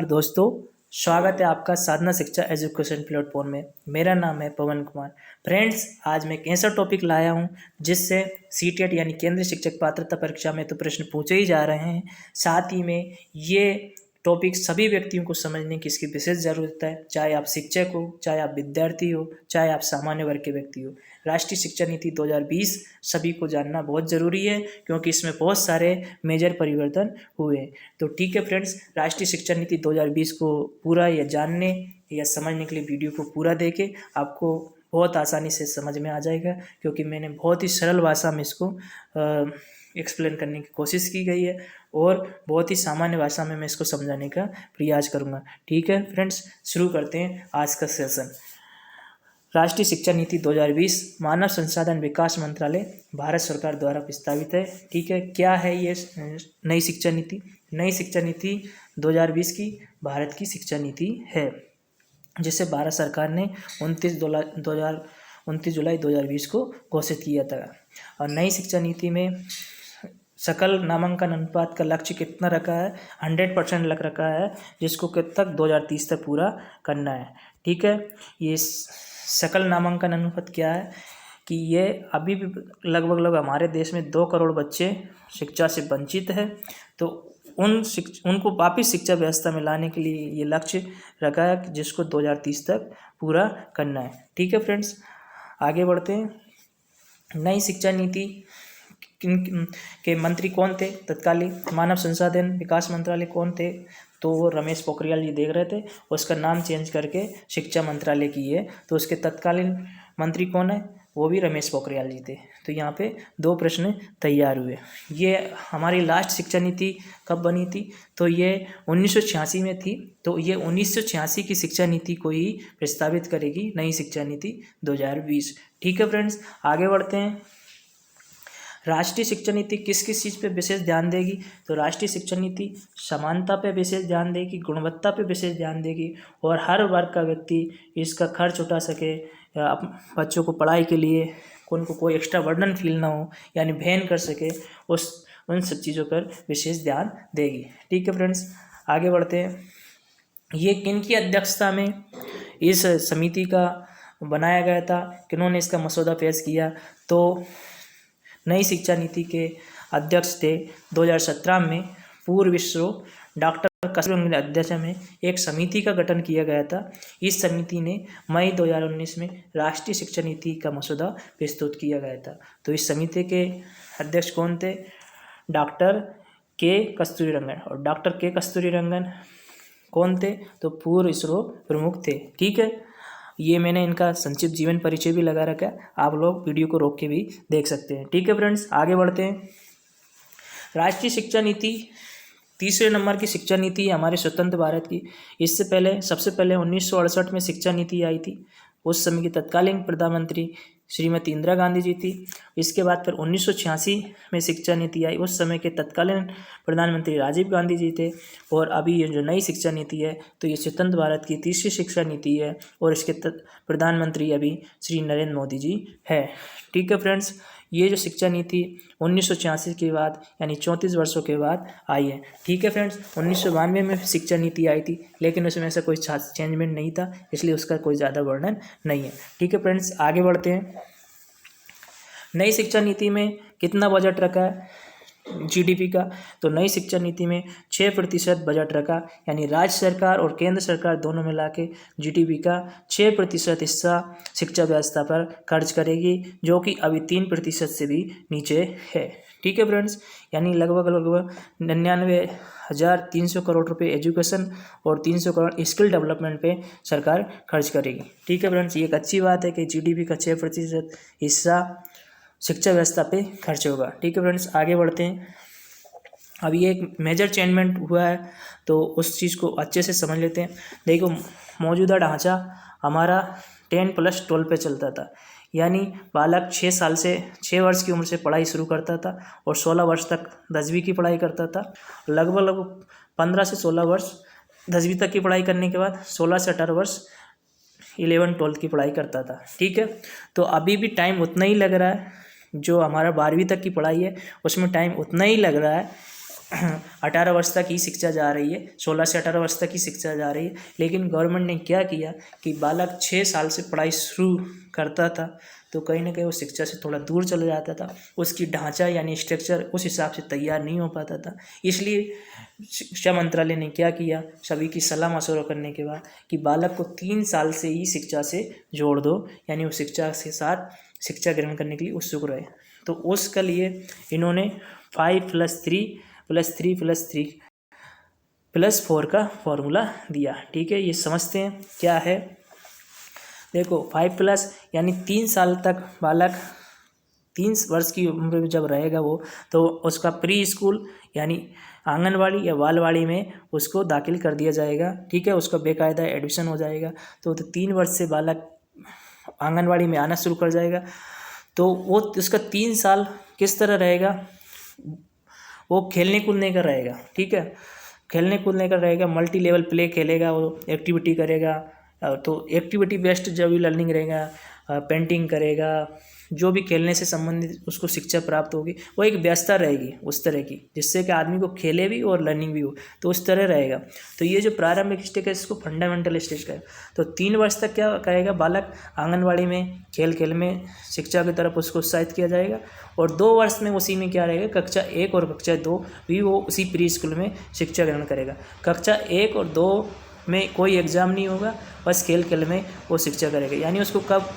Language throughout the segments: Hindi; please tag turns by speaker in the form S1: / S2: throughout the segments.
S1: दोस्तों, स्वागत है आपका साधना शिक्षा एजुकेशन प्लेटफॉर्म में। मेरा नाम है पवन कुमार। फ्रेंड्स, आज मैं एक ऐसा टॉपिक लाया हूं जिससे सीटेट यानी केंद्रीय शिक्षक पात्रता परीक्षा में तो प्रश्न पूछे ही जा रहे हैं, साथ ही में ये टॉपिक सभी व्यक्तियों को समझने की इसकी विशेष ज़रूरत है। चाहे आप शिक्षक हो, चाहे आप विद्यार्थी हो, चाहे आप सामान्य वर्ग के व्यक्ति हो। राष्ट्रीय शिक्षा नीति 2020 सभी को जानना बहुत ज़रूरी है, क्योंकि इसमें बहुत सारे मेजर परिवर्तन हुए हैं। तो ठीक है फ्रेंड्स, राष्ट्रीय शिक्षा नीति 2020 को पूरा या जानने या समझने के लिए वीडियो को पूरा देखें। आपको बहुत आसानी से समझ में आ जाएगा, क्योंकि मैंने बहुत ही सरल भाषा में इसको एक्सप्लेन करने की कोशिश की गई है और बहुत ही सामान्य भाषा में मैं इसको समझाने का प्रयास करूँगा। ठीक है फ्रेंड्स, शुरू करते हैं आज का सेशन। राष्ट्रीय शिक्षा नीति 2020 मानव संसाधन विकास मंत्रालय भारत सरकार द्वारा प्रस्तावित है। ठीक है, क्या है ये नई शिक्षा नीति? नई शिक्षा नीति 2020 की भारत की शिक्षा नीति है, जिसे भारत सरकार ने 29 जुलाई 2020 को घोषित किया था। और नई शिक्षा नीति में सकल नामांकन अनुपात का लक्ष्य कितना रखा है? 100% लग रखा है, जिसको कब तक 2030 तक पूरा करना है। ठीक है, ये सकल नामांकन अनुपात क्या है कि ये अभी भी लगभग हमारे देश में 2 करोड़ बच्चे शिक्षा से वंचित है, तो उनको वापस शिक्षा व्यवस्था में लाने के लिए ये लक्ष्य रखा है, जिसको 2030 तक पूरा करना है। ठीक है फ्रेंड्स, आगे बढ़ते हैं। नई शिक्षा नीति के मंत्री कौन थे? तत्कालीन मानव संसाधन विकास मंत्रालय कौन थे? तो वो रमेश पोखरियाल जी देख रहे थे। उसका नाम चेंज करके शिक्षा मंत्रालय की है, तो उसके तत्कालीन मंत्री कौन है? वो भी रमेश पोखरियाल जी थे। तो यहाँ पे 2 प्रश्न तैयार हुए। ये हमारी लास्ट शिक्षा नीति कब बनी थी? तो ये 1986 में थी। तो ये 1986 की शिक्षा नीति को ही प्रस्तावित करेगी नई शिक्षा नीति 2020। ठीक है फ्रेंड्स, आगे बढ़ते हैं। राष्ट्रीय शिक्षा नीति किस किस चीज़ पे विशेष ध्यान देगी? तो राष्ट्रीय शिक्षा नीति समानता पे विशेष ध्यान देगी, गुणवत्ता पे विशेष ध्यान देगी, और हर वर्ग का व्यक्ति इसका खर्च उठा सके, बच्चों को पढ़ाई के लिए उनको कोई एक्स्ट्रा बर्डन फील ना हो, यानी वहन कर सके, उन सब चीज़ों पर विशेष ध्यान देगी। ठीक है फ्रेंड्स, आगे बढ़ते हैं। ये किन की अध्यक्षता में इस समिति का बनाया गया था? किन्होंने इसका मसौदा पेश किया? तो नई शिक्षा नीति के अध्यक्ष थे 2017 में पूर्व इसरो डॉक्टर कस्तूरी रंगन अध्यक्ष में एक समिति का गठन किया गया था। इस समिति ने मई 2019 में राष्ट्रीय शिक्षा नीति का मसौदा प्रस्तुत किया गया था। तो इस समिति के अध्यक्ष कौन थे? डॉक्टर के कस्तूरी रंगन। और डॉक्टर के कस्तूरी रंगन कौन थे? तो पूर्व इसरो प्रमुख थे। ठीक है, ये मैंने इनका संक्षिप्त जीवन परिचय भी लगा रखा है, आप लोग वीडियो को रोक के भी देख सकते हैं। ठीक है फ्रेंड्स, आगे बढ़ते हैं। राष्ट्रीय शिक्षा नीति 3रे नंबर की शिक्षा नीति है हमारे स्वतंत्र भारत की। इससे पहले सबसे पहले 1968 में शिक्षा नीति आई थी। उस समय की तत्कालीन प्रधानमंत्री श्रीमती इंदिरा गांधी जी थी। इसके बाद फिर 1986 में शिक्षा नीति आई। उस समय के तत्कालीन प्रधानमंत्री राजीव गांधी जी थे। और अभी ये जो नई शिक्षा नीति है, तो ये स्वतंत्र भारत की 3री शिक्षा नीति है, और इसके प्रधानमंत्री अभी श्री नरेंद्र मोदी जी है। ठीक है फ्रेंड्स, ये जो शिक्षा नीति 1986 के बाद यानी 34 वर्षों के बाद आई है। ठीक है फ्रेंड्स, 1992 में शिक्षा नीति आई थी, लेकिन उसमें ऐसा कोई चेंजमेंट नहीं था, इसलिए उसका कोई ज़्यादा वर्णन नहीं है। ठीक है फ्रेंड्स, आगे बढ़ते हैं। नई शिक्षा नीति में कितना बजट रखा है जीडीपी का? तो नई शिक्षा नीति में 6% बजट रखा, यानी राज्य सरकार और केंद्र सरकार दोनों मिला के जीडीपी का 6% हिस्सा शिक्षा व्यवस्था पर खर्च करेगी, जो कि अभी 3% से भी नीचे है। ठीक है फ्रेंड्स, यानी लगभग 99,300 करोड़ रुपए एजुकेशन और 300 करोड़ स्किल डेवलपमेंट पे सरकार खर्च करेगी। ठीक है फ्रेंड्स, ये एक अच्छी बात है कि जीडीपी का 6% हिस्सा शिक्षा व्यवस्था पे खर्च होगा। ठीक है फ्रेंड्स, आगे बढ़ते हैं। अब ये एक मेजर चेंजमेंट हुआ है, तो उस चीज़ को अच्छे से समझ लेते हैं। देखो, मौजूदा ढांचा हमारा 10+12 पे चलता था, यानी बालक 6 वर्ष की उम्र से पढ़ाई शुरू करता था और 16 वर्ष तक 10वीं की पढ़ाई करता था। लगभग 15 से 16 वर्ष 10वीं तक की पढ़ाई करने के बाद 16 से 18 वर्ष 11-12 की पढ़ाई करता था। ठीक है, तो अभी भी टाइम उतना ही लग रहा है, जो हमारा 12वीं तक की पढ़ाई है उसमें टाइम उतना ही लग रहा है, 18 वर्ष तक ही शिक्षा जा रही है, 16 से 18 वर्ष तक ही शिक्षा जा रही है। लेकिन गवर्नमेंट ने क्या किया कि बालक 6 साल से पढ़ाई शुरू करता था तो कहीं ना कहीं वो शिक्षा से थोड़ा दूर चला जाता था, उसकी ढांचा यानी स्ट्रक्चर उस हिसाब से तैयार नहीं हो पाता था। इसलिए शिक्षा मंत्रालय ने क्या किया, सभी की सलाह मशवरा करने के बाद कि बालक को 3 साल से ही शिक्षा से जोड़ दो, यानी वो शिक्षा के साथ शिक्षा ग्रहण करने के लिए उत्सुक रहे। तो उसके लिए इन्होंने 5+3+3+3+4 का फॉर्मूला दिया। ठीक है, ये समझते हैं क्या है। देखो 5+ यानी 3 साल तक बालक 3 वर्ष की उम्र में जब रहेगा वो, तो उसका प्री स्कूल यानी आंगनवाड़ी या बालवाड़ी में उसको दाखिल कर दिया जाएगा। ठीक है, उसका बेकायदा एडमिशन हो जाएगा। तो 3 वर्ष से बालक आंगनवाड़ी में आना शुरू कर जाएगा। तो वो उसका 3 साल किस तरह रहेगा, वो खेलने कूदने का रहेगा। ठीक है, खेलने कूदने का रहेगा, मल्टी लेवल प्ले खेलेगा, वो एक्टिविटी करेगा। तो एक्टिविटी बेस्ड जो भी लर्निंग रहेगा, पेंटिंग करेगा, जो भी खेलने से संबंधित उसको शिक्षा प्राप्त होगी, वो एक व्यवस्था रहेगी उस तरह की जिससे कि आदमी को खेले भी और लर्निंग भी हो, तो उस तरह रहेगा। तो ये जो प्रारंभिक स्टेज है इसको फंडामेंटल स्टेज का है। तो 3 वर्ष तक क्या कहेगा, बालक आंगनवाड़ी में खेल में शिक्षा की तरफ उसको उत्साहित किया जाएगा। और 2 वर्ष में उसी में क्या रहेगा, कक्षा 1 और कक्षा 2 भी वो उसी प्री स्कूल में शिक्षा ग्रहण करेगा। कक्षा 1 और 2 में कोई एग्ज़ाम नहीं होगा, बस खेल में वो शिक्षा करेगा। यानी उसको कब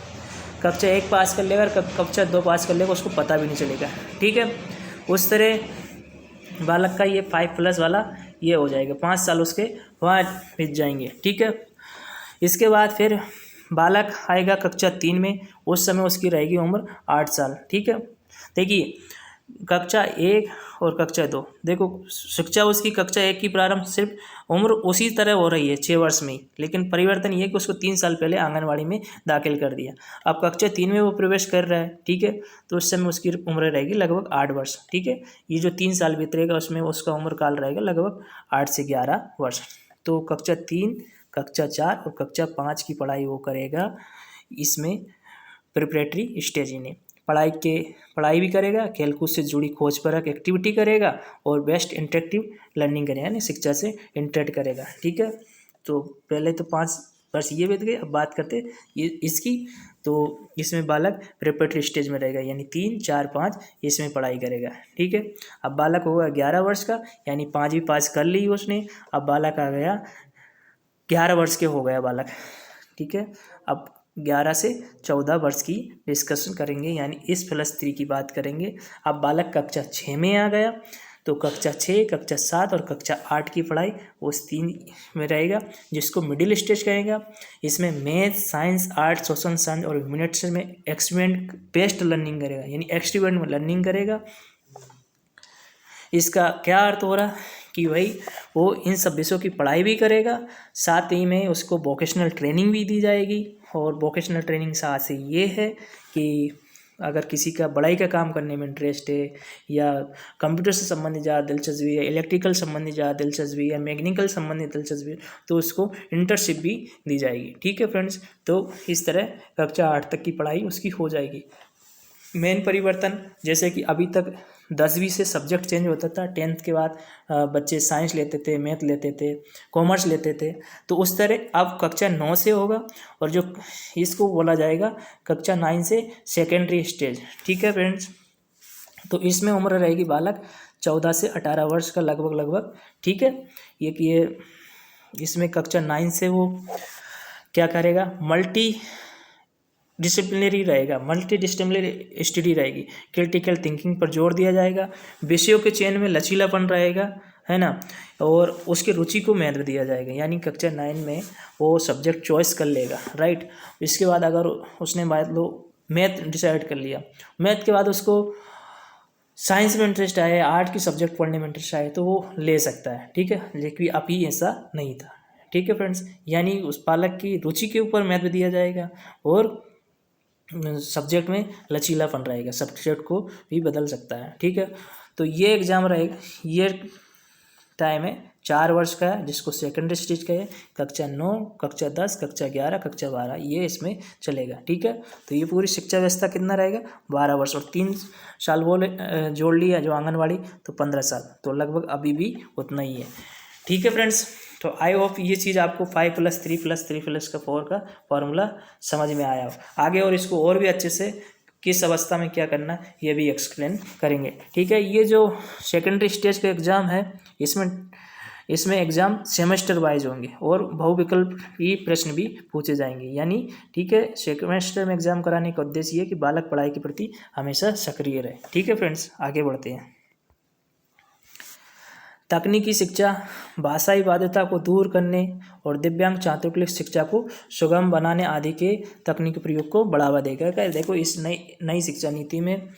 S1: कक्षा 1 पास कर लेगा और कक्षा 2 पास कर लेगा उसको पता भी नहीं चलेगा। ठीक है, उस तरह बालक का ये 5+ वाला ये हो जाएगा, 5 साल उसके वहाँ बीत जाएंगे। ठीक है, इसके बाद फिर बालक आएगा कक्षा 3 में, उस समय उसकी रहेगी उम्र 8 साल। ठीक है, देखिए कक्षा 1 और कक्षा 2, देखो शिक्षा उसकी कक्षा 1 की प्रारंभ सिर्फ उम्र उसी तरह हो रही है 6 वर्ष में ही, लेकिन परिवर्तन ये कि उसको 3 साल पहले आंगनवाड़ी में दाखिल कर दिया। अब कक्षा 3 में वो प्रवेश कर रहा है। ठीक है, तो उस समय उसकी उम्र रहेगी लगभग 8 वर्ष। ठीक है, ये जो 3 साल बीतेगा उसमें उसका उम्र काल रहेगा लगभग 8 से 11 वर्ष। तो कक्षा 3, कक्षा 4 और कक्षा 5 की पढ़ाई वो करेगा इसमें प्रिपरेटरी स्टेज में। पढ़ाई भी करेगा, खेलकूद से जुड़ी खोज परक एक्टिविटी करेगा और बेस्ट इंटरेक्टिव लर्निंग करेगा, यानी शिक्षा से इंटरेक्ट करेगा। ठीक है, तो पहले तो 5 वर्ष ये बीत गए। अब बात करते ये इसकी, तो इसमें बालक प्रिपरेटरी स्टेज में रहेगा, यानी 3, 4, 5 इसमें पढ़ाई करेगा। ठीक है, अब बालक होगा 11 वर्ष का, यानी 5वीं पास कर ली उसने। अब बालक आ गया 11 वर्ष के हो गया बालक। ठीक है, अब 11 से 14 वर्ष की डिस्कशन करेंगे, यानी इस +3 की बात करेंगे। अब बालक कक्षा 6 में आ गया, तो कक्षा 6, कक्षा 7 और कक्षा 8 की पढ़ाई उस 3 में रहेगा, जिसको मिडिल स्टेज कहेगा। इसमें math, science, art, social science और ह्यूमैनिटीज में एक्सपेरिमेंट बेस्ड लर्निंग करेगा, यानी एक्सपेरिमेंट लर्निंग करेगा। इसका क्या अर्थ हो रहा कि भाई वो इन सब विषयों की पढ़ाई भी करेगा, साथ ही में उसको वोकेशनल ट्रेनिंग भी दी जाएगी। और वोकेशनल ट्रेनिंग से ये है कि अगर किसी का बढ़ाई का काम करने में इंटरेस्ट है, या कंप्यूटर से संबंधित ज़्यादा दिलचस्पी है, इलेक्ट्रिकल संबंधित ज़्यादा दिलचस्पी है, मैकेनिकल संबंधित दिलचस्पी है, तो उसको इंटर्नशिप भी दी जाएगी। ठीक है फ्रेंड्स, तो इस तरह कक्षा 8 तक की पढ़ाई उसकी हो जाएगी। मेन परिवर्तन जैसे कि अभी तक 10वीं से सब्जेक्ट चेंज होता था, 10th के बाद बच्चे साइंस लेते थे, मैथ लेते थे, कॉमर्स लेते थे, तो उस तरह अब कक्षा 9 से होगा। और जो इसको बोला जाएगा कक्षा 9 से सेकेंडरी स्टेज। ठीक है फ्रेंड्स, तो इसमें उम्र रहेगी बालक 14 से 18 वर्ष का लगभग। ठीक है, ये इसमें कक्षा 9 से वो क्या करेगा, मल्टी डिसिप्लिनरी स्टडी रहेगी, क्रिटिकल थिंकिंग पर जोर दिया जाएगा, विषयों के चयन में लचीलापन रहेगा, है ना, और उसकी रुचि को महत्व दिया जाएगा। यानी कक्षा 9 में वो सब्जेक्ट चॉइस कर लेगा, राइट। इसके बाद अगर उसने मान लो मैथ डिसाइड कर लिया, मैथ के बाद उसको साइंस में इंटरेस्ट आए, आर्ट की सब्जेक्ट पढ़ने में इंटरेस्ट आए, तो वो ले सकता है। ठीक है, लेकिन अभी ऐसा नहीं था। ठीक है फ्रेंड्स, यानी उस बालक की रुचि के ऊपर महत्व दिया जाएगा और सब्जेक्ट में लचीलापन रहेगा, सब्जेक्ट को भी बदल सकता है। ठीक है, तो ये एग्ज़ाम रहेगा, ये टाइम है 4 वर्ष का है, जिसको सेकेंडरी स्टेज का है। कक्षा 9, कक्षा 10, कक्षा 11, कक्षा 12 ये इसमें चलेगा। ठीक है, तो ये पूरी शिक्षा व्यवस्था कितना रहेगा 12 वर्ष, और 3 साल बोले जोड़ लिया जो आंगनवाड़ी, तो 15 साल, तो लगभग अभी भी उतना ही है। ठीक है फ्रेंड्स, तो आई होप ये चीज़ आपको 5+3+3+4 का फॉर्मूला समझ में आया हो। आगे और इसको और भी अच्छे से किस अवस्था में क्या करना ये भी एक्सप्लेन करेंगे। ठीक है, ये जो सेकेंडरी स्टेज का एग्ज़ाम है इसमें एग्ज़ाम सेमेस्टर वाइज होंगे और बहुविकल्प की प्रश्न भी पूछे जाएंगे। यानी ठीक है, सेमेस्टर में एग्ज़ाम कराने का उद्देश्य ये कि बालक पढ़ाई के प्रति हमेशा सक्रिय रहे। ठीक है फ्रेंड्स, आगे बढ़ते हैं। तकनीकी शिक्षा भाषाई बाध्यता को दूर करने और दिव्यांग छात्रों के लिए शिक्षा को सुगम बनाने आदि के तकनीकी प्रयोग को बढ़ावा देगा। क्या देखो, इस नई शिक्षा नीति में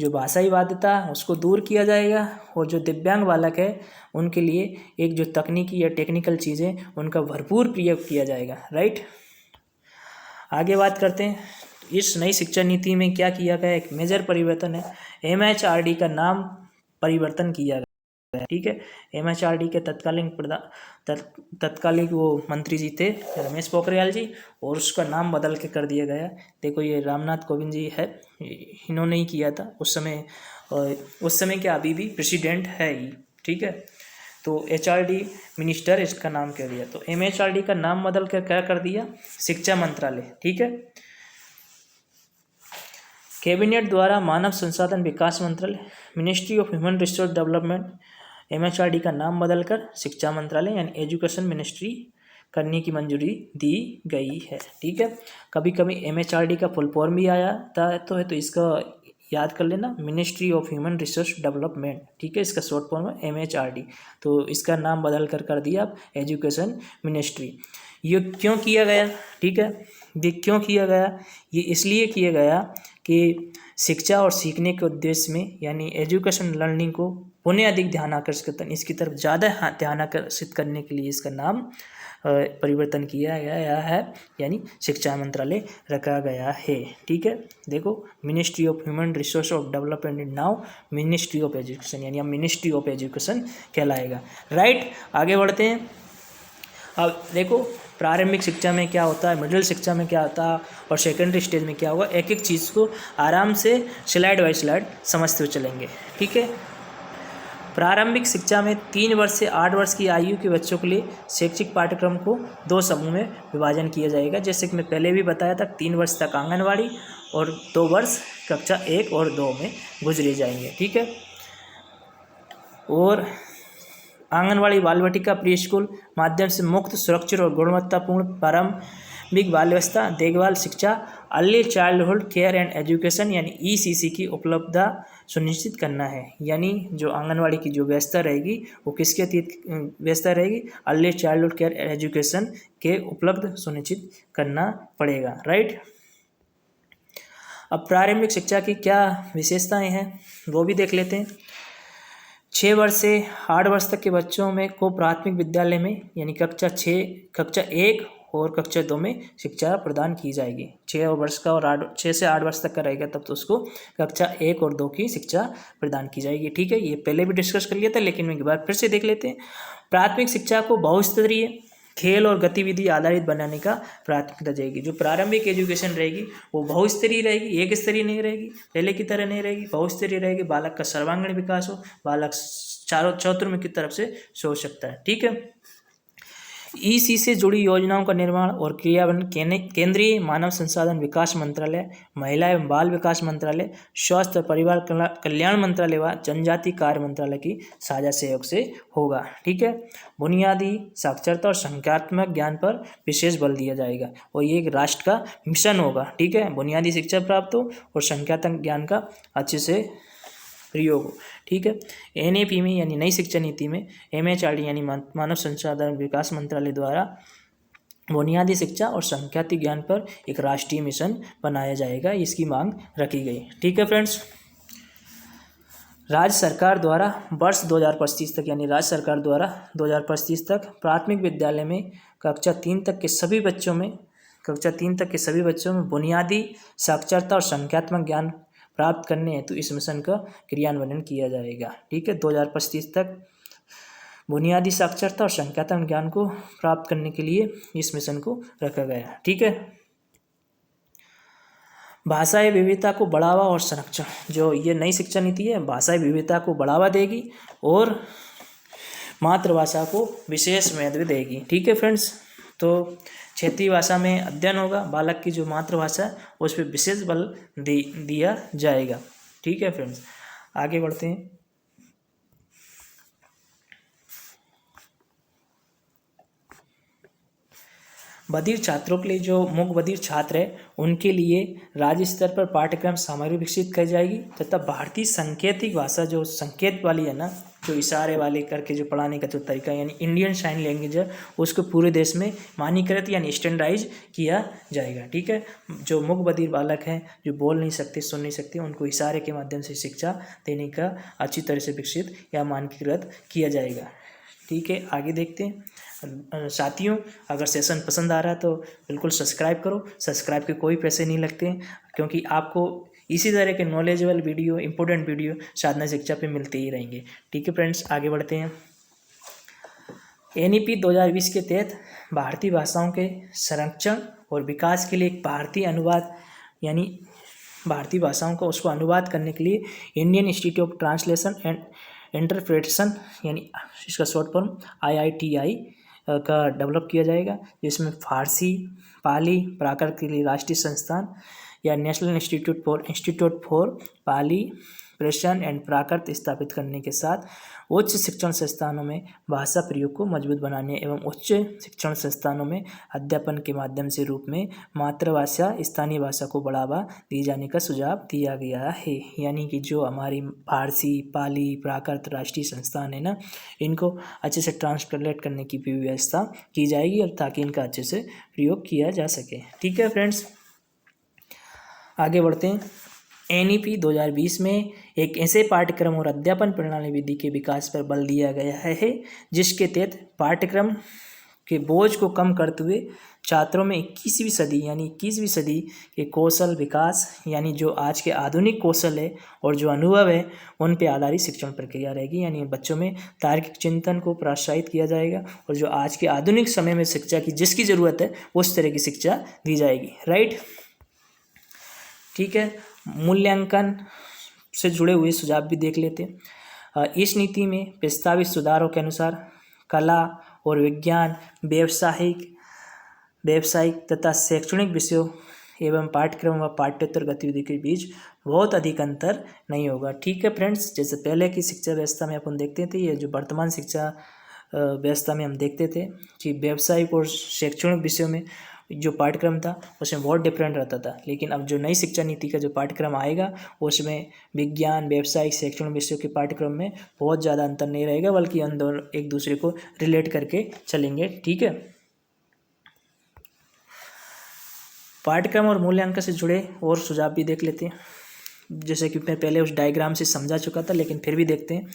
S1: जो भाषाई बाध्यता उसको दूर किया जाएगा और जो दिव्यांग बालक है उनके लिए एक जो तकनीकी या टेक्निकल चीज़ें उनका भरपूर प्रयोग किया जाएगा। राइट, आगे बात करते हैं। इस नई शिक्षा नीति में क्या किया गया, एक मेजर परिवर्तन है, MHRD का नाम परिवर्तन किया गया। ठीक है, MHRD के तत्कालीन वो मंत्री जी थे रमेश पोखरियाल जी, और उसका नाम बदल के कर दिया गया। देखो, ये रामनाथ कोविंद जी है, इन्होंने ही किया था उस समय क्या अभी भी प्रेसिडेंट है ही। ठीक है, तो HRD मिनिस्टर इसका नाम कह दिया, तो MHRD का नाम बदल कर क्या कर दिया, शिक्षा मंत्रालय। ठीक है, कैबिनेट द्वारा मानव संसाधन विकास मंत्रालय, ministry of human resource development, MHRD का नाम बदलकर शिक्षा मंत्रालय यानी एजुकेशन मिनिस्ट्री करने की मंजूरी दी गई है। ठीक है, कभी कभी MHRD का फुल फॉर्म भी आया था तो इसका याद कर लेना, ministry of human resource development. ठीक है, इसका शॉर्ट फॉर्म है MHRD, तो इसका नाम बदल कर दिया आप एजुकेशन मिनिस्ट्री। ये क्यों किया गया? ठीक है, ये क्यों किया गया, ये इसलिए किया गया कि शिक्षा और सीखने के उद्देश्य में यानी एजुकेशन लर्निंग को पुनः अधिक ध्यान आकर्षित करना, इसकी तरफ ज़्यादा ध्यान आकर्षित करने के लिए इसका नाम परिवर्तन किया गया है, यानी शिक्षा मंत्रालय रखा गया है। ठीक है, देखो, ministry of human resource of development now ministry of education, यानी अब मिनिस्ट्री ऑफ एजुकेशन कहलाएगा। राइट, आगे बढ़ते हैं। अब देखो, प्रारंभिक शिक्षा में क्या होता है, मिडिल शिक्षा में क्या होता है और सेकेंडरी स्टेज में क्या होगा, एक एक चीज़ को आराम से स्लाइड बाय स्लाइड समझते हुए चलेंगे। ठीक है, प्रारंभिक शिक्षा में 3 वर्ष से 8 वर्ष की आयु के बच्चों के लिए शैक्षिक पाठ्यक्रम को 2 समूह में विभाजन किया जाएगा। जैसे कि मैं पहले भी बताया था, 3 वर्ष तक आंगनवाड़ी और 2 वर्ष कक्षा 1 और 2 में गुजरे जाएंगे। ठीक है, और आंगनवाड़ी, बाल वाटिका, प्री स्कूल माध्यम से मुक्त, सुरक्षित और गुणवत्तापूर्ण प्रारंभिक बाल व्यवस्था देखभाल शिक्षा, early childhood care and education यानी ECC की उपलब्धता सुनिश्चित करना है। यानी जो आंगनवाड़ी की जो व्यवस्था रहेगी वो किसके अतीत व्यवस्था रहेगी, अर्ली चाइल्डहुड केयर एजुकेशन के उपलब्ध सुनिश्चित करना पड़ेगा। राइट, अब प्रारंभिक शिक्षा की क्या विशेषताएं हैं वो भी देख लेते हैं। 6 वर्ष से 8 वर्ष तक के बच्चों में को प्राथमिक विद्यालय में यानी कक्षा 1 और कक्षा 2 में शिक्षा प्रदान की जाएगी। 6 वर्ष का और 6 से 8 वर्ष तक का रहेगा तब तो उसको कक्षा 1 और 2 की शिक्षा प्रदान की जाएगी। ठीक है, ये पहले भी डिस्कस कर लिया था लेकिन एक बार फिर से देख लेते हैं। प्राथमिक शिक्षा को बहुस्तरीय, खेल और गतिविधि आधारित बनाने का प्राथमिकता जाएगी। जो प्रारंभिक एजुकेशन रहेगी वो बहुस्तरीय रहेगी, एक स्तरीय नहीं रहेगी, पहले की तरह नहीं रहेगी, बहुस्तरीय रहेगी। बालक का सर्वांगीण विकास हो, बालक चारों चतुर्मुख की तरफ से सोच सकता है। ठीक है, EC से जुड़ी योजनाओं का निर्माण और क्रियान्वयन केंद्रीय मानव संसाधन विकास मंत्रालय, महिला एवं बाल विकास मंत्रालय, स्वास्थ्य और परिवार कल्याण मंत्रालय व जनजाति कार्य मंत्रालय की साझा सहयोग से होगा। ठीक है, बुनियादी साक्षरता और संख्यात्मक ज्ञान पर विशेष बल दिया जाएगा और ये एक राष्ट्र का मिशन होगा। ठीक है, बुनियादी शिक्षा प्राप्त हो और संख्यात्मक ज्ञान का अच्छे से प्रयोग हो। ठीक है, NAP में यानी नई शिक्षा नीति में MHRD यानी मानव संसाधन विकास मंत्रालय द्वारा बुनियादी शिक्षा और संख्यात्मक ज्ञान पर एक राष्ट्रीय मिशन बनाया जाएगा, इसकी मांग रखी गई। ठीक है फ्रेंड्स, राज्य सरकार द्वारा वर्ष 2025 तक यानी राज्य सरकार द्वारा 2025 तक प्राथमिक विद्यालय में कक्षा 3 तक के सभी बच्चों में बुनियादी साक्षरता और संख्यात्मक ज्ञान प्राप्त करने हैं तो इस मिशन का क्रियान्वयन किया जाएगा। ठीक है, 2025 तक बुनियादी साक्षरता और संख्यात्मक ज्ञान को प्राप्त करने के लिए इस मिशन को रखा गया। ठीक है। भाषाई विविधता को बढ़ावा और संरक्षण, जो ये नई शिक्षा नीति है भाषाई विविधता को बढ़ावा देगी और मातृभाषा को विशेष महत्व देगी। ठीक है फ्रेंड्स, तो क्षेत्रीय भाषा में अध्ययन होगा, बालक की जो मातृभाषा है उस पर विशेष बल दिया जाएगा। ठीक है फ्रेंड्स, आगे बढ़ते हैं। बधिर छात्रों के लिए, जो मूक बधिर छात्र है उनके लिए राज्य स्तर पर पाठ्यक्रम सामग्री विकसित की जाएगी तथा भारतीय सांकेतिक भाषा जो संकेत वाली है ना, जो इशारे वाले करके जो पढ़ाने का जो तरीका यानी इंडियन साइन लैंग्वेज है उसको पूरे देश में मान्यकृत यानी स्टैंडर्डाइज किया जाएगा। ठीक है। जो मूक बधिर बालक हैं, जो बोल नहीं सकते सुन नहीं सकते, उनको इशारे के माध्यम से शिक्षा देने का अच्छी तरह से विकसित या मानकीकृत किया जाएगा। ठीक है, आगे देखते हैं। साथियों, अगर सेशन पसंद आ रहा है तो बिल्कुल सब्सक्राइब करो। सब्सक्राइब के कोई पैसे नहीं लगते क्योंकि आपको इसी तरह के नॉलेजेबल वीडियो, इंपॉर्टेंट वीडियो साधना शिक्षा पे मिलते ही रहेंगे। ठीक है फ्रेंड्स, आगे बढ़ते हैं। NEP 2020 के तहत भारतीय भाषाओं के संरक्षण और विकास के लिए एक भारतीय अनुवाद यानी भारतीय भाषाओं को उसको अनुवाद करने के लिए Indian institute of translation and interpretation यानी इसका शॉर्ट फॉर्म IITI का डेवलप किया जाएगा, जिसमें फारसी, पाली, प्राकृत के लिए राष्ट्रीय संस्थान या national institute for Pali, Persian and Prakrit स्थापित करने के साथ उच्च शिक्षण संस्थानों में भाषा प्रयोग को मजबूत बनाने एवं उच्च शिक्षण संस्थानों में अध्यापन के माध्यम से रूप में मातृभाषा स्थानीय भाषा को बढ़ावा दिए जाने का सुझाव दिया गया है। यानी कि जो हमारी फारसी, पाली, प्राकृत राष्ट्रीय संस्थान है ना, इनको अच्छे से ट्रांसलेट करने की भी व्यवस्था की जाएगी और ताकि इनका अच्छे से प्रयोग किया जा सके। ठीक है फ्रेंड्स, आगे बढ़ते हैं। NEP 2020 में एक ऐसे पाठ्यक्रम और अध्यापन प्रणाली विधि के विकास पर बल दिया गया है जिसके तहत पाठ्यक्रम के बोझ को कम करते हुए छात्रों में 21वीं सदी के कौशल विकास यानी जो आज के आधुनिक कौशल है और जो अनुभव है उन पे आधारित शिक्षण प्रक्रिया रहेगी। यानी बच्चों में तार्किक चिंतन को प्रोत्साहित किया जाएगा और जो आज के आधुनिक समय में शिक्षा की जिसकी ज़रूरत है उस तरह की शिक्षा दी जाएगी। राइट, ठीक है। मूल्यांकन से जुड़े हुए सुझाव भी देख लेते हैं। इस नीति में प्रस्तावित सुधारों के अनुसार कला और विज्ञान, व्यावसायिक तथा शैक्षणिक विषयों एवं पाठ्यक्रम व पाठ्येतर गतिविधि के बीच बहुत अधिक अंतर नहीं होगा। ठीक है फ्रेंड्स, जैसे पहले की शिक्षा व्यवस्था में अपन देखते थे, ये जो वर्तमान शिक्षा व्यवस्था में हम देखते थे कि व्यावसायिक और शैक्षणिक विषयों में जो पाठ्यक्रम था उसमें बहुत डिफरेंट रहता था, लेकिन अब जो नई शिक्षा नीति का जो पाठ्यक्रम आएगा उसमें विज्ञान, व्यावसायिक, शैक्षणिक विषयों के पाठ्यक्रम में बहुत ज़्यादा अंतर नहीं रहेगा, बल्कि हम दोनों एक दूसरे को रिलेट करके चलेंगे। ठीक है। पाठ्यक्रम और मूल्यांकन से जुड़े और सुझाव भी देख लेते हैं, जैसे कि मैं पहले उस डायग्राम से समझा चुका था लेकिन फिर भी देखते हैं।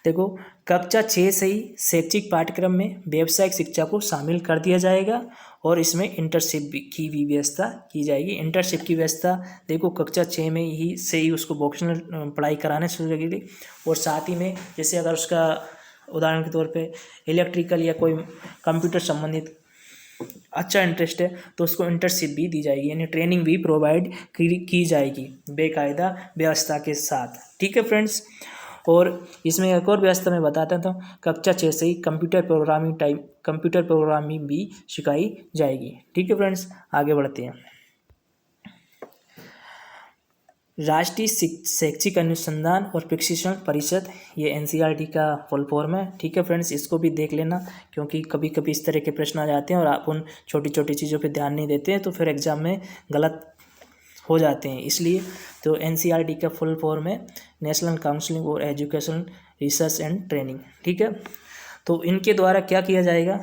S1: देखो, कक्षा 6 से ही शैक्षिक पाठ्यक्रम में व्यावसायिक शिक्षा को शामिल कर दिया जाएगा और इसमें इंटर्नशिप की भी व्यवस्था की जाएगी। इंटर्नशिप की व्यवस्था देखो कक्षा 6 में ही से ही उसको वोकेशनल पढ़ाई कराने शुरू करेगी और साथ ही में जैसे अगर उसका उदाहरण के तौर पे इलेक्ट्रिकल या कोई कंप्यूटर संबंधित अच्छा इंटरेस्ट है तो उसको इंटर्नशिप भी दी जाएगी, यानी ट्रेनिंग भी प्रोवाइड की जाएगी बेकायदा व्यवस्था के साथ। ठीक है फ्रेंड्स, और इसमें एक और व्यवस्था मैं बताता हूँ, कक्षा 6 से ही कंप्यूटर प्रोग्रामिंग भी सिखाई जाएगी। ठीक है फ्रेंड्स, आगे बढ़ते हैं। राष्ट्रीय शैक्षिक अनुसंधान और प्रशिक्षण परिषद, ये NCERT का फुल फॉर्म है। ठीक है फ्रेंड्स, इसको भी देख लेना क्योंकि कभी कभी इस तरह के प्रश्न आ जाते हैं और आप उन छोटी छोटी चीज़ों पे ध्यान नहीं देते हैं तो फिर एग्जाम में गलत हो जाते हैं। इसलिए तो NCERT का फुल फॉर्म है नेशनल काउंसिलिंग और एजुकेशन रिसर्च एंड ट्रेनिंग। ठीक है, तो इनके द्वारा क्या किया जाएगा,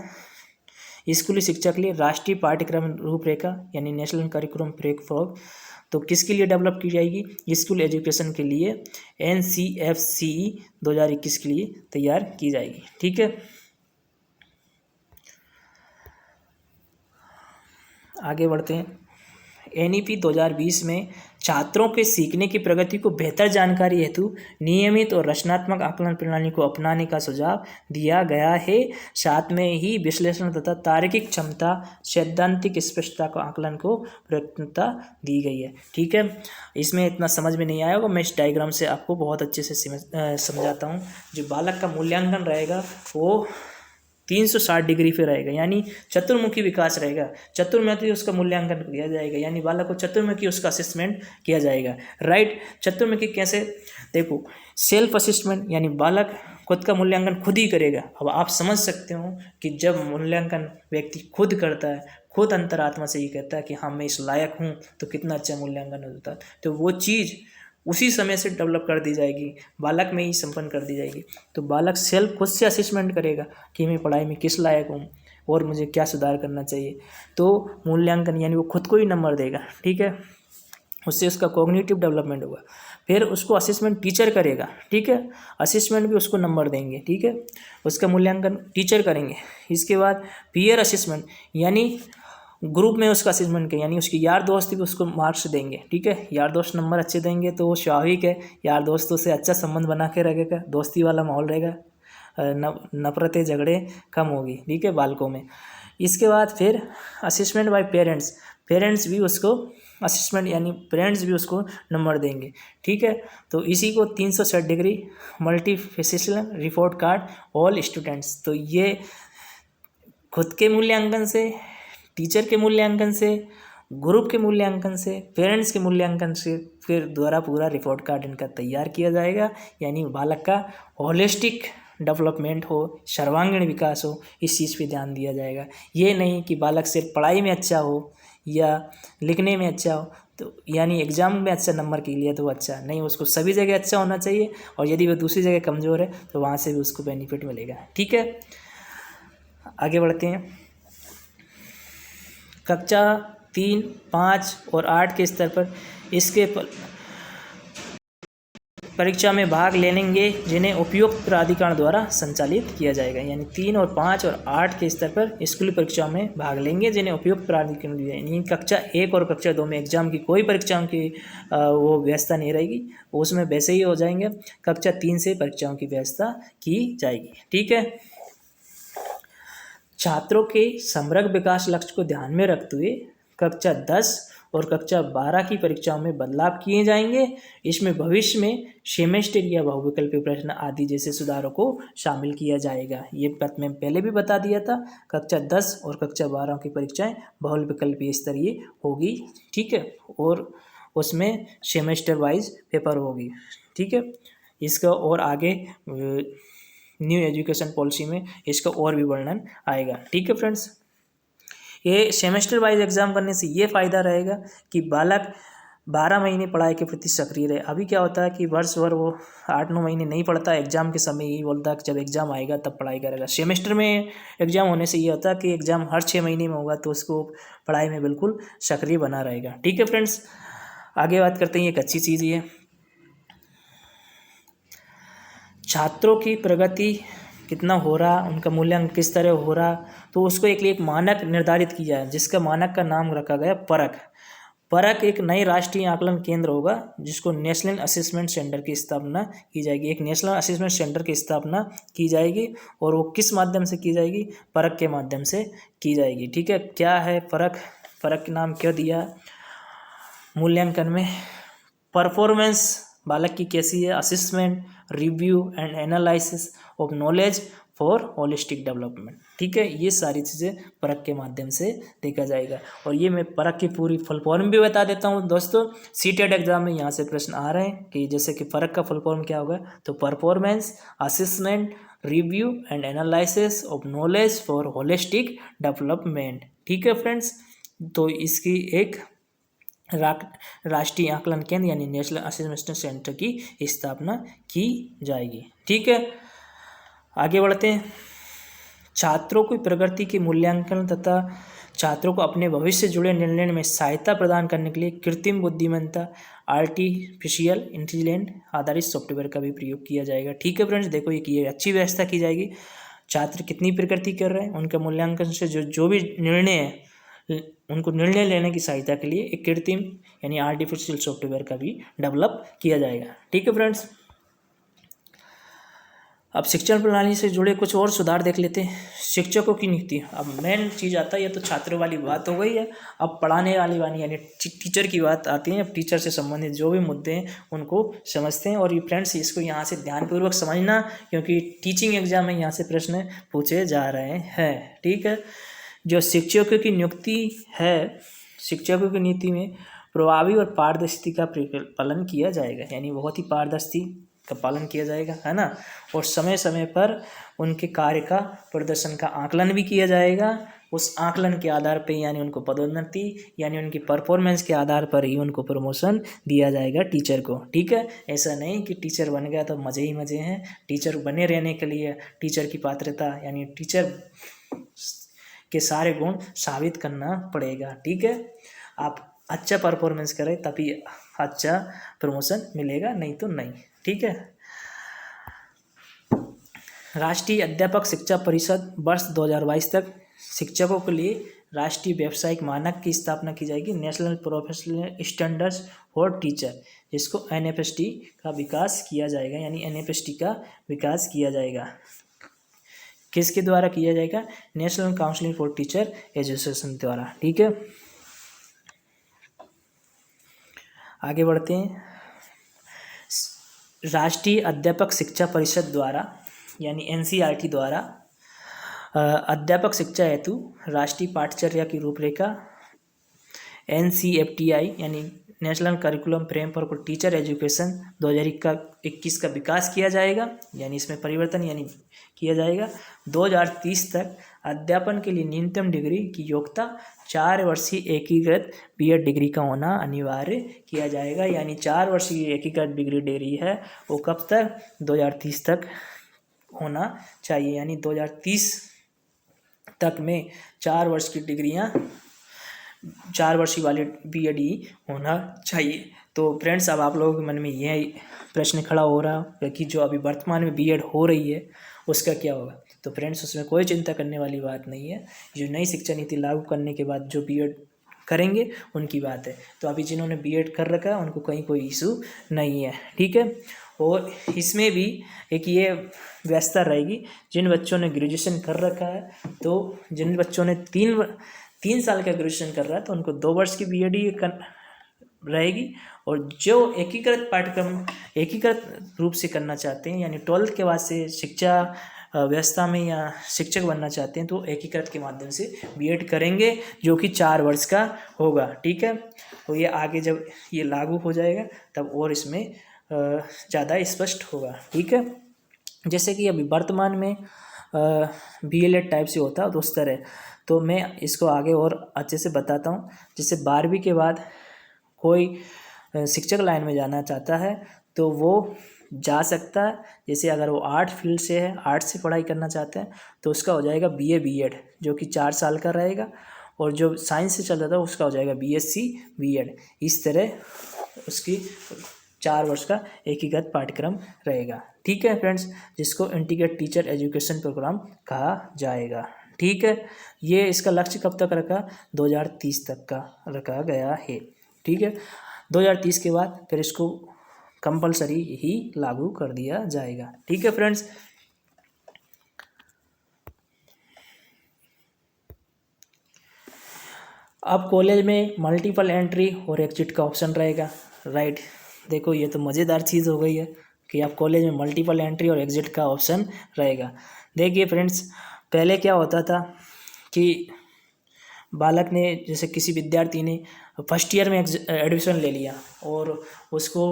S1: स्कूली शिक्षा के लिए राष्ट्रीय पाठ्यक्रम रूपरेखा यानी नेशनल करिकुलम फ्रेमवर्क तो किसके लिए डेवलप की जाएगी, स्कूल एजुकेशन के लिए NCFCE 2021 के लिए तैयार की जाएगी। ठीक है, आगे बढ़ते हैं। NEP 2020 में छात्रों के सीखने की प्रगति को बेहतर जानकारी हेतु नियमित और रचनात्मक आकलन प्रणाली को अपनाने का सुझाव दिया गया है। साथ में ही विश्लेषण तथा तार्किक क्षमता, सैद्धांतिक स्पष्टता को आकलन को प्राथमिकता दी गई है। ठीक है, इसमें इतना समझ में नहीं आया होगा, मैं इस डायग्राम से आपको बहुत अच्छे से समझाता हूँ। जो बालक का मूल्यांकन रहेगा वो 360 डिग्री पे रहेगा, यानी चतुर्मुखी विकास रहेगा। चतुर्मुखी उसका मूल्यांकन किया जाएगा, यानी बालक को चतुर्मुखी उसका असेसमेंट किया जाएगा। राइट, चतुर्मुखी कैसे? देखो, सेल्फ असेसमेंट यानी बालक खुद का मूल्यांकन खुद ही करेगा। अब आप समझ सकते हो कि जब मूल्यांकन व्यक्ति खुद करता है, खुद अंतरात्मा से ये कहता है कि हाँ मैं इस लायक हूँ, तो कितना अच्छा मूल्यांकन होता है। तो वो चीज़ उसी समय से डेवलप कर दी जाएगी, बालक में ही संपन्न कर दी जाएगी। तो बालक सेल्फ खुद से असेसमेंट करेगा कि मैं पढ़ाई में किस लायक हूँ और मुझे क्या सुधार करना चाहिए। तो मूल्यांकन यानी वो खुद को ही नंबर देगा। ठीक है, उससे उसका कॉग्निटिव डेवलपमेंट होगा। फिर उसको असेसमेंट टीचर करेगा। ठीक है, असेसमेंट भी उसको नंबर देंगे। ठीक है, उसका मूल्यांकन टीचर करेंगे। इसके बाद पीयर असेसमेंट यानी ग्रुप में उसका असेसमेंट के, यानी उसके यार दोस्त भी उसको मार्क्स देंगे। ठीक है, यार दोस्त नंबर अच्छे देंगे तो वो स्वाभाविक है यार दोस्तों से अच्छा संबंध बना के रखेगा, दोस्ती वाला माहौल रहेगा, नफरतें झगड़े कम होगी। ठीक है, बालकों में। इसके बाद फिर असेसमेंट बाय पेरेंट्स, पेरेंट्स भी उसको असेसमेंट यानी पेरेंट्स भी उसको नंबर देंगे। ठीक है, तो इसी को 360 degree multifacial report card all students. तो ये खुद के मूल्यांकन से, टीचर के मूल्यांकन से, ग्रुप के मूल्यांकन से, पेरेंट्स के मूल्यांकन से फिर द्वारा पूरा रिपोर्ट कार्ड इनका तैयार किया जाएगा। यानी बालक का होलिस्टिक डेवलपमेंट हो, सर्वांगीण विकास हो, इस चीज़ पे ध्यान दिया जाएगा। ये नहीं कि बालक सिर्फ पढ़ाई में अच्छा हो या लिखने में अच्छा हो, तो यानी एग्ज़ाम में अच्छा नंबर के लिए तो अच्छा नहीं, उसको सभी जगह अच्छा होना चाहिए। और यदि वह दूसरी जगह कमज़ोर है तो वहाँ से भी उसको बेनिफिट मिलेगा। ठीक है, आगे बढ़ते हैं। कक्षा 3, 5 और 8 के स्तर पर इसके परीक्षा में भाग लेंगे जिन्हें उपयुक्त प्राधिकरण द्वारा संचालित किया जाएगा। यानी 3 और 5 और 8 के स्तर पर स्कूली परीक्षा में भाग लेंगे जिन्हें उपयुक्त प्राधिकरण दिया। यानी कक्षा 1 और कक्षा 2 में एग्जाम की कोई परीक्षाओं की वो व्यवस्था नहीं रहेगी, उसमें वैसे ही हो जाएंगे। कक्षा 3 से परीक्षाओं की व्यवस्था की जाएगी। ठीक है, छात्रों के समग्र विकास लक्ष्य को ध्यान में रखते हुए कक्षा 10 और कक्षा 12 की परीक्षाओं में बदलाव किए जाएंगे। इसमें भविष्य में सेमेस्टर या बहुविकल्पीय प्रश्न आदि जैसे सुधारों को शामिल किया जाएगा। ये बात मैं पहले भी बता दिया था। कक्षा 10 और कक्षा 12 की परीक्षाएं बहुविकल्पीय स्तरीय होगी। ठीक है, और उसमें सेमेस्टर वाइज पेपर होगी। ठीक है, इसका और आगे न्यू एजुकेशन पॉलिसी में इसका और भी वर्णन आएगा। ठीक है फ्रेंड्स, ये सेमेस्टर वाइज एग्जाम करने से ये फ़ायदा रहेगा कि बालक 12 महीने पढ़ाई के प्रति सक्रिय रहे। अभी क्या होता है कि वर्ष भर वो 8-9 महीने नहीं पढ़ता, एग्जाम के समय ही बोलता है कि जब एग्जाम आएगा तब पढ़ाई करेगा। सेमेस्टर में एग्जाम होने से ये होता है कि एग्जाम हर 6 महीने में होगा, तो उसको पढ़ाई में बिल्कुल सक्रिय बना रहेगा। ठीक है फ्रेंड्स, आगे बात करते हैं। एक अच्छी चीज़ ये छात्रों की प्रगति कितना हो रहा, उनका मूल्यांकन किस तरह हो रहा, तो उसको एक मानक निर्धारित किया है, जिसका मानक का नाम रखा गया परख। परख एक नए राष्ट्रीय आकलन केंद्र होगा जिसको नेशनल असेसमेंट सेंटर की स्थापना की जाएगी। एक नेशनल असेसमेंट सेंटर की स्थापना की जाएगी और वो किस माध्यम से की जाएगी? परख के माध्यम से की जाएगी। ठीक है, क्या है परख? परख का नाम क्यों दिया? मूल्यांकन में परफॉर्मेंस बालक की कैसी है, assessment, review and analysis of knowledge for holistic development. ठीक है, ये सारी चीज़ें परख के माध्यम से देखा जाएगा। और ये मैं परख की पूरी फुल फॉर्म भी बता देता हूँ दोस्तों। सीटेट एग्जाम में यहाँ से प्रश्न आ रहे हैं कि जैसे कि परख का फुल फॉर्म क्या होगा, तो performance, assessment, review and analysis of knowledge for holistic development. ठीक है फ्रेंड्स, तो इसकी एक राष्ट्रीय आकलन केंद्र यानी नेशनल असेसमेंट सेंटर की स्थापना की जाएगी। ठीक है, आगे बढ़ते हैं। छात्रों की प्रगति के मूल्यांकन तथा छात्रों को अपने भविष्य से जुड़े निर्णय में सहायता प्रदान करने के लिए कृत्रिम बुद्धिमत्ता, आर्टिफिशियल इंटेलिजेंस आधारित सॉफ्टवेयर का भी प्रयोग किया जाएगा। ठीक है फ्रेंड्स, देखो ये अच्छी व्यवस्था की जाएगी। छात्र कितनी प्रगति कर रहे हैं, उनके मूल्यांकन से जो भी निर्णय है, उनको निर्णय लेने की सहायता के लिए एक कृत्रिम यानी आर्टिफिशियल सॉफ्टवेयर का भी डेवलप किया जाएगा। ठीक है फ्रेंड्स, अब शिक्षण प्रणाली से जुड़े कुछ और सुधार देख लेते हैं। शिक्षकों की नियुक्ति, अब मेन चीज़ आता है, ये तो छात्रों वाली बात हो गई है। अब पढ़ाने वाली यानी टीचर की बात आती है। अब टीचर से संबंधित जो भी मुद्दे हैं उनको समझते हैं। और ये फ्रेंड्स इसको यहाँ से ध्यानपूर्वक समझना, क्योंकि टीचिंग एग्जाम में यहाँ से प्रश्न पूछे जा रहे हैं। ठीक है, जो शिक्षकों की नियुक्ति है, शिक्षकों की नीति में प्रभावी और पारदर्शी का पालन किया जाएगा, यानी बहुत ही पारदर्शी का पालन किया जाएगा, है ना। और समय समय पर उनके कार्य का प्रदर्शन का आकलन भी किया जाएगा। उस आकलन के आधार पे यानी उनको पदोन्नति यानी उनकी परफॉर्मेंस के आधार पर ही उनको प्रमोशन दिया जाएगा टीचर को। ठीक है, ऐसा नहीं कि टीचर बन गया तो मज़े ही मज़े हैं। टीचर बने रहने के लिए टीचर की पात्रता यानी टीचर के सारे गुण साबित करना पड़ेगा। ठीक है, आप अच्छा परफॉर्मेंस करें तभी अच्छा प्रमोशन मिलेगा, नहीं तो नहीं। ठीक है, राष्ट्रीय अध्यापक शिक्षा परिषद वर्ष 2022 तक शिक्षकों के लिए राष्ट्रीय व्यावसायिक मानक की स्थापना की जाएगी, national professional standards for teacher, जिसको NFST का विकास किया जाएगा, यानी NFST का विकास किया जाएगा। किसके द्वारा किया जाएगा? National council for teacher education द्वारा। ठीक है, आगे बढ़ते हैं। राष्ट्रीय अध्यापक शिक्षा परिषद द्वारा यानी NCERT द्वारा अध्यापक शिक्षा हेतु राष्ट्रीय पाठ्यचर्या की रूपरेखा NCFTI यानी national curriculum framework for teacher education 2021 का विकास किया जाएगा, यानी इसमें परिवर्तन यानी किया जाएगा। 2030 तक अध्यापन के लिए न्यूनतम डिग्री की योग्यता 4 वर्षीय एकीकृत BEd डिग्री का होना अनिवार्य किया जाएगा, यानी 4 वर्षीय एकीकृत डिग्री है वो कब तक? 2030 तक होना चाहिए, यानी 2030 तक में 4 वर्ष की डिग्रियां 4 वर्षीय वाले BEd ही होना चाहिए। तो फ्रेंड्स, अब आप लोगों के मन में यह प्रश्न खड़ा हो रहा है कि जो अभी वर्तमान में BEd हो रही है उसका क्या होगा। तो फ्रेंड्स, उसमें कोई चिंता करने वाली बात नहीं है। जो नई शिक्षा नीति लागू करने के बाद जो BEd करेंगे उनकी बात है। तो अभी जिन्होंने BEd कर रखा है उनको कहीं कोई इशू नहीं है। ठीक है, और इसमें भी एक ये व्यवस्था रहेगी, जिन बच्चों ने ग्रेजुएशन कर रखा है, तो जिन बच्चों ने 3 साल का ग्रेजुएशन कर रहा है तो उनको 2 वर्ष की BEd रहेगी। और जो एकीकृत रूप से करना चाहते हैं, यानी 12th के बाद से शिक्षा व्यवस्था में या शिक्षक बनना चाहते हैं, तो एकीकृत के माध्यम से BEd करेंगे, जो कि 4 वर्ष का होगा। ठीक है, तो ये आगे जब ये लागू हो जाएगा तब और इसमें ज़्यादा स्पष्ट होगा। ठीक है, जैसे कि अभी वर्तमान में BLED टाइप से होता है तो उस तरह, तो मैं इसको आगे और अच्छे से बताता हूँ। जैसे 12वीं के बाद कोई शिक्षक लाइन में जाना चाहता है तो वो जा सकता है। जैसे अगर वो आर्ट फील्ड से है, आर्ट से पढ़ाई करना चाहते हैं, तो उसका हो जाएगा BA BEd, जो कि 4 साल का रहेगा। और जो साइंस से चल रहा था उसका हो जाएगा BSc BEd। इस तरह उसकी 4 वर्ष का एकीकृत पाठ्यक्रम रहेगा। ठीक है फ्रेंड्स, जिसको इंटीग्रेटेड टीचर एजुकेशन प्रोग्राम कहा जाएगा। ठीक है, ये इसका लक्ष्य कब तक रखा? 2030 तक का रखा गया है। ठीक है, 2030 के बाद फिर इसको कंपलसरी ही लागू कर दिया जाएगा। ठीक है फ्रेंड्स, अब कॉलेज में मल्टीपल एंट्री और एग्जिट का ऑप्शन रहेगा। राइट, देखो ये तो मज़ेदार चीज़ हो गई है कि आप कॉलेज में मल्टीपल एंट्री और एग्जिट का ऑप्शन रहेगा। देखिए फ्रेंड्स, पहले क्या होता था कि बालक ने, जैसे किसी विद्यार्थी ने फर्स्ट ईयर में एडमिशन ले लिया और उसको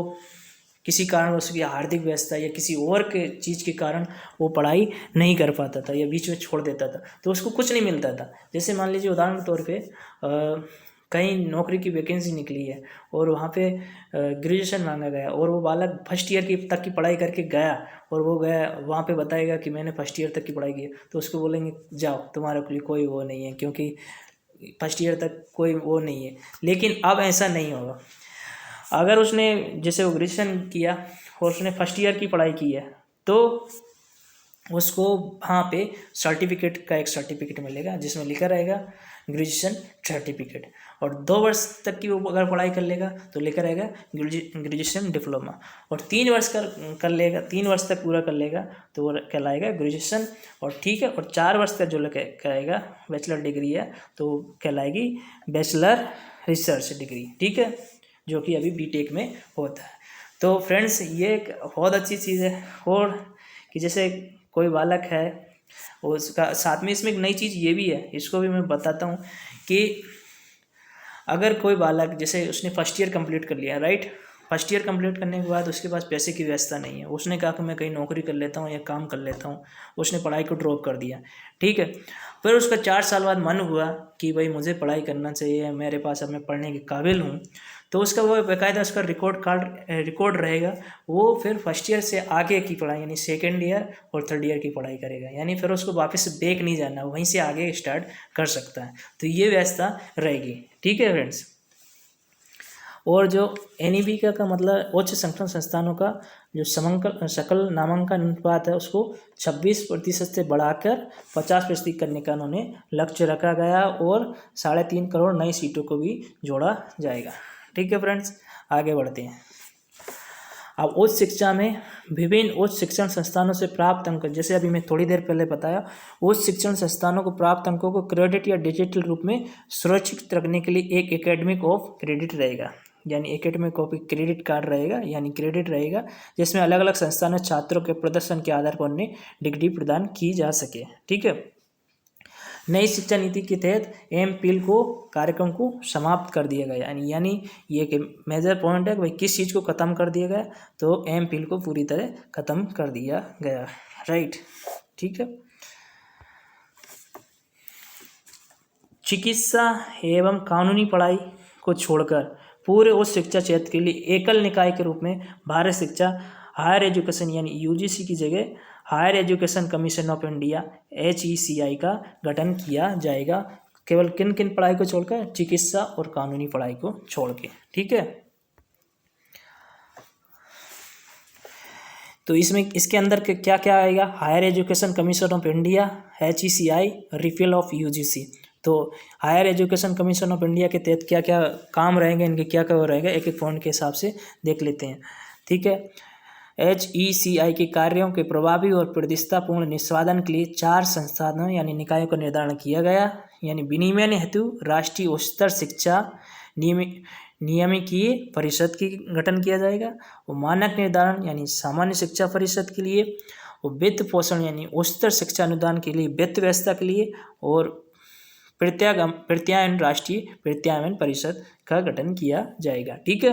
S1: किसी कारण उसकी आर्थिक व्यवस्था या किसी और के चीज़ के कारण वो पढ़ाई नहीं कर पाता था या बीच में छोड़ देता था, तो उसको कुछ नहीं मिलता था। जैसे मान लीजिए उदाहरण के तौर पे कहीं नौकरी की वैकेंसी निकली है और वहाँ पे ग्रेजुएशन मांगा गया और वो बालक फर्स्ट ईयर तक की पढ़ाई करके गया और वो गया वहाँ पे बताएगा कि मैंने फर्स्ट ईयर तक की पढ़ाई की, तो उसको बोलेंगे जाओ, तुम्हारे लिए कोई वो नहीं है, क्योंकि फर्स्ट ईयर तक कोई वो नहीं है। लेकिन अब ऐसा नहीं होगा। अगर उसने, जैसे वो ग्रेजुएशन किया और उसने फर्स्ट ईयर की पढ़ाई की है, तो उसको वहाँ पे सर्टिफिकेट मिलेगा जिसमें लिखा रहेगा ग्रेजुएशन सर्टिफिकेट। और 2 वर्ष तक की वो अगर पढ़ाई कर लेगा तो लेकर आएगा ग्रेजुएशन डिप्लोमा। और 3 वर्ष कर लेगा, 3 वर्ष तक पूरा कर लेगा तो वो कहलाएगा ग्रेजुएशन। और ठीक है, और 4 वर्ष तक जो कहेगा बैचलर डिग्री है तो कहलाएगी बैचलर रिसर्च डिग्री। ठीक है, जो कि अभी बीटेक में होता है। तो फ्रेंड्स ये एक बहुत अच्छी चीज़ है। और कि जैसे कोई बालक है और उसका साथ में इसमें एक नई चीज़ ये भी है, इसको भी मैं बताता हूँ कि अगर कोई बालक जैसे उसने फर्स्ट ईयर कंप्लीट कर लिया, राइट, फर्स्ट ईयर कंप्लीट करने के बाद उसके पास पैसे की व्यवस्था नहीं है, उसने कहा कि मैं कहीं नौकरी कर लेता हूँ या काम कर लेता हूँ, उसने पढ़ाई को ड्रॉप कर दिया। ठीक है, फिर उसका 4 साल बाद मन हुआ कि भाई मुझे पढ़ाई करना चाहिए, मेरे पास अब मैं पढ़ने के काबिल हूँ, तो उसका वो बाकायदा उसका रिकॉर्ड रहेगा। वो फिर फर्स्ट ईयर से आगे की पढ़ाई यानी सेकेंड ईयर और थर्ड ईयर की पढ़ाई करेगा, यानी फिर उसको वापस बैक नहीं जाना, वहीं से आगे स्टार्ट कर सकता है। तो ये व्यवस्था रहेगी। ठीक है फ्रेंड्स। और जो NEP का मतलब उच्च शिक्षण संस्थानों का जो सकल नामांकन अनुपात है उसको 26% से बढ़ाकर 50% करने का उन्होंने लक्ष्य रखा गया और 3.5 करोड़ नई सीटों को भी जोड़ा जाएगा। ठीक है फ्रेंड्स, आगे बढ़ते हैं। अब उच्च शिक्षा में विभिन्न उच्च शिक्षण संस्थानों से प्राप्त अंक, जैसे अभी मैं थोड़ी देर पहले बताया, उच्च शिक्षण संस्थानों को प्राप्त अंकों को क्रेडिट या डिजिटल रूप में सुरक्षित रखने के लिए एक एकेडमिक ऑफ क्रेडिट रहेगा, यानी एकेडमिक ऑफ क्रेडिट कार्ड रहेगा, यानी क्रेडिट रहेगा, जिसमें अलग अलग संस्थानों छात्रों के प्रदर्शन के आधार पर उन्हें डिग्री प्रदान की जा सके। ठीक है, नई शिक्षा नीति के तहत MPhil को कार्यक्रम को समाप्त कर दिया गया, यानी ये एक मेजर पॉइंट है कि भाई किस चीज़ को ख़त्म कर दिया गया, तो MPhil को पूरी तरह ख़त्म कर दिया गया, राइट। ठीक है, चिकित्सा एवं कानूनी पढ़ाई को छोड़कर पूरे उच्च शिक्षा क्षेत्र के लिए एकल निकाय के रूप में भारत शिक्षा हायर एजुकेशन यानी UGC की जगह higher education commission of India HECI का गठन किया जाएगा। केवल किन किन पढ़ाई को छोड़कर? चिकित्सा और कानूनी पढ़ाई को छोड़ के। ठीक है, तो इसमें इसके अंदर क्या क्या आएगा? Higher education commission of India HECI, refill of UGC। तो higher education commission of India के तहत क्या क्या काम रहेंगे, इनके क्या क्या रहेगा, एक एक पॉइंट के हिसाब से देख लेते हैं। ठीक है, HECI के कार्यों के प्रभावी और प्रतिष्ठापूर्ण निष्पादन के लिए 4 संस्थानों यानी निकायों का निर्धारण किया गया, यानी विनियमन हेतु राष्ट्रीय उच्चतर शिक्षा नियामकीय परिषद की गठन किया जाएगा, और मानक निर्धारण यानी सामान्य शिक्षा परिषद के लिए, और वित्त पोषण यानी उच्चतर शिक्षा अनुदान के लिए वित्त व्यवस्था के लिए, और प्रत्यायन राष्ट्रीय प्रत्यायन परिषद का गठन किया जाएगा। ठीक है,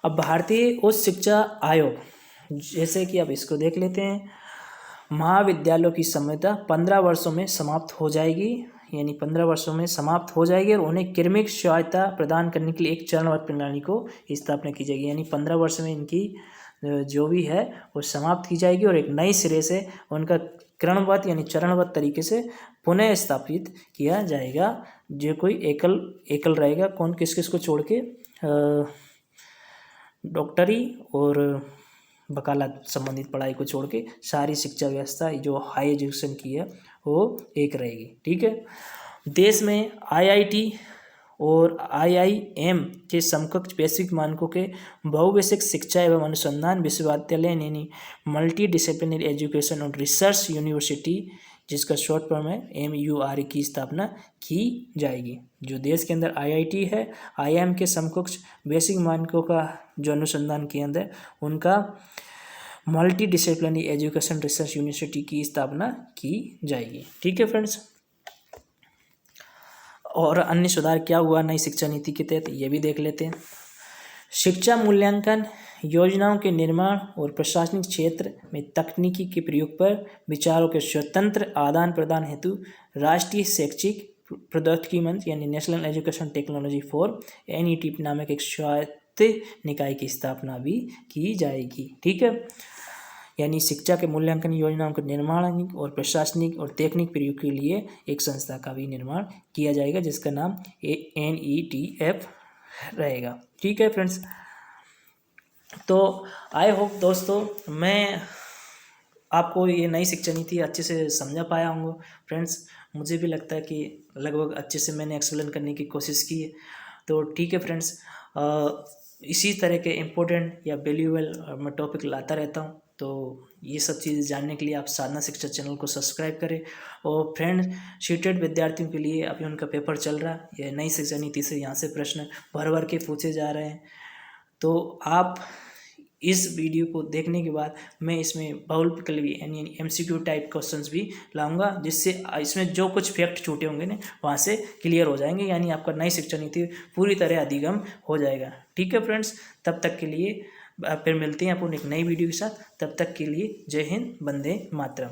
S1: अब भारतीय उच्च शिक्षा आयोग, जैसे कि अब इसको देख लेते हैं। महाविद्यालयों की संहिता 15 वर्षों में समाप्त हो जाएगी, यानी 15 वर्षों में समाप्त हो जाएगी, और उन्हें क्रमिक स्वायत्तता प्रदान करने के लिए एक चरणबद्ध प्रणाली को स्थापना की जाएगी, यानी 15 वर्ष में इनकी जो भी है वो समाप्त की जाएगी, और एक नई सिरे से उनका क्रमबद्ध यानी चरणबद्ध तरीके से पुनः स्थापित किया जाएगा। जो कोई एकल रहेगा, कौन किस किस को छोड़ के, डॉक्टरी और वकालत संबंधित पढ़ाई को छोड़ के सारी शिक्षा व्यवस्था जो हाई एजुकेशन की है वो एक रहेगी। ठीक है, देश में IIT और IIM के समकक्ष वैश्विक मानकों के बहुवैश्विक शिक्षा एवं अनुसंधान विश्वविद्यालय यानी मल्टी डिसिप्लिनरी एजुकेशन और रिसर्च यूनिवर्सिटी, जिसका शॉर्ट फॉर्म है MURE, की स्थापना की जाएगी। जो देश के अंदर IIT है, IIM के समकक्ष वैश्विक मानकों का जो अनुसंधान केंद्र है, उनका multi disciplinary education research university की स्थापना की जाएगी। ठीक है फ्रेंड्स, और अन्य सुधार क्या हुआ नई शिक्षा नीति के तहत, ये भी देख लेते हैं। शिक्षा मूल्यांकन योजनाओं के निर्माण और प्रशासनिक क्षेत्र में तकनीकी के प्रयोग पर विचारों के स्वतंत्र आदान प्रदान हेतु राष्ट्रीय शैक्षिक प्रौद्योगिकी मंच यानी national education technology four NET नामक एक स्वायत्त निकाय की स्थापना भी की जाएगी। ठीक है, यानी शिक्षा के मूल्यांकन योजनाओं के निर्माण और प्रशासनिक और तकनीक प्रयोग के लिए एक संस्था का भी निर्माण किया जाएगा, जिसका नाम NETF रहेगा। ठीक है फ्रेंड्स, तो आई होप दोस्तों मैं आपको ये नई शिक्षा नीति अच्छे से समझा पाया हूँ फ्रेंड्स। मुझे भी लगता है कि लगभग अच्छे से मैंने एक्सप्लेन करने की कोशिश की है। तो ठीक है फ्रेंड्स, इसी तरह के इम्पोर्टेंट या वैल्यूएबल मैं टॉपिक लाता रहता हूँ। तो ये सब चीज़ें जानने के लिए आप साधना शिक्षा चैनल को सब्सक्राइब करें। और फ्रेंड्स, सीटेट विद्यार्थियों के लिए अभी उनका पेपर चल रहा है, यह नई शिक्षा नीति से यहाँ से प्रश्न भर भर के पूछे जा रहे हैं। तो आप इस वीडियो को देखने के बाद मैं इसमें बहुल्पकल भी यानी MCQ टाइप क्वेश्चंस भी लाऊंगा, जिससे इसमें जो कुछ फैक्ट छूटे होंगे ना वहाँ से क्लियर हो जाएंगे, यानी आपका नई शिक्षा नीति पूरी तरह अधिगम हो जाएगा। ठीक है फ्रेंड्स, तब तक के लिए फिर मिलते हैं अपन एक नई वीडियो के साथ। तब तक के लिए जय हिंद, वंदे मातरम।